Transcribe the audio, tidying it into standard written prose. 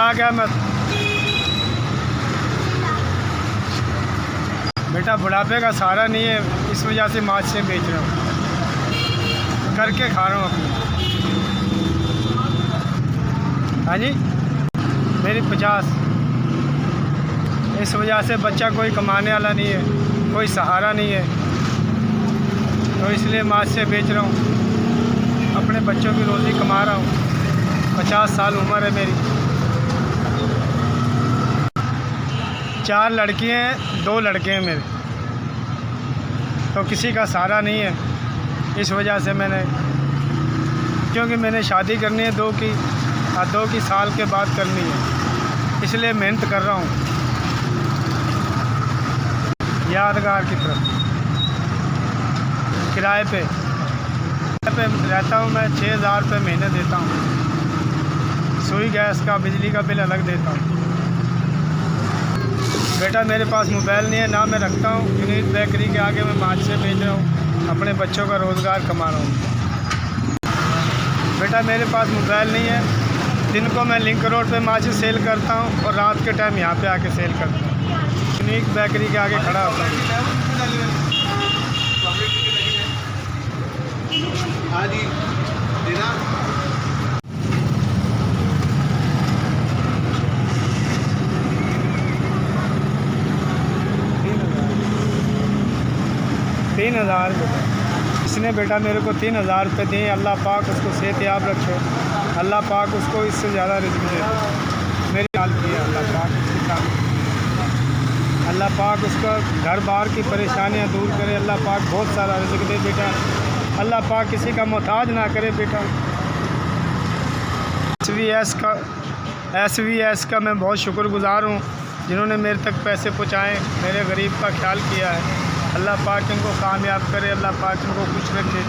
इशफाक अहमद। बेटा बुढ़ापे का सहारा नहीं है, इस वजह से माछें बेच रहा हूँ, करके खा रहा हूँ अपनी। हाँ जी, मेरी 50। इस वजह से बच्चा कोई कमाने वाला नहीं है, कोई सहारा नहीं है, तो इसलिए माछें बेच रहा हूँ, अपने बच्चों की रोज़ी कमा रहा हूँ। 50 साल उम्र है मेरी। 4 लड़की हैं, 2 लड़के हैं मेरे, तो किसी का सहारा नहीं है। इस वजह से क्योंकि मैंने शादी करनी है 2 की, और 2 की साल के बाद करनी है, इसलिए मेहनत कर रहा हूँ यादगार की तरफ। किराए पे रहता हूँ मैं, 6000 रुपये महीने देता हूँ। सुई गैस का, बिजली का बिल अलग देता हूँ। बेटा मेरे पास मोबाइल नहीं है, ना मैं रखता हूँ। यूनिट बेकरी के आगे मैं माछें बेच रहा हूँ, अपने बच्चों का रोज़गार कमा रहा हूँ। बेटा मेरे पास मोबाइल नहीं है, दिन को मैं लिंक रोड पे माछें सेल करता हूँ और रात के टाइम यहाँ पे आके सेल करता हूँ। यूनिक बेकरी के आगे खड़ा होता हूँ। हाँ जी, देना 3000 इसने बेटा मेरे को 3000 रुपये दिए। अल्लाह पाक उसको सेहतयाब रखे, अल्लाह पाक उसको इससे ज़्यादा रिज़्क़ दे। मेरी हाल की है अल्लाह पाक, अल्लाह पाक उसका घर बार की परेशानियां दूर करे। अल्लाह पाक बहुत सारा रिज़्क़ दे बेटा, अल्लाह पाक किसी का मोहताज ना करे बेटा। SVS का मैं बहुत शुक्रगुज़ार हूँ, जिन्होंने मेरे तक पैसे पहुँचाएँ, मेरे गरीब का ख्याल किया है। अल्लाह पाक इनको कामयाब करे, अल्लाह पाक इनको खुश रखे।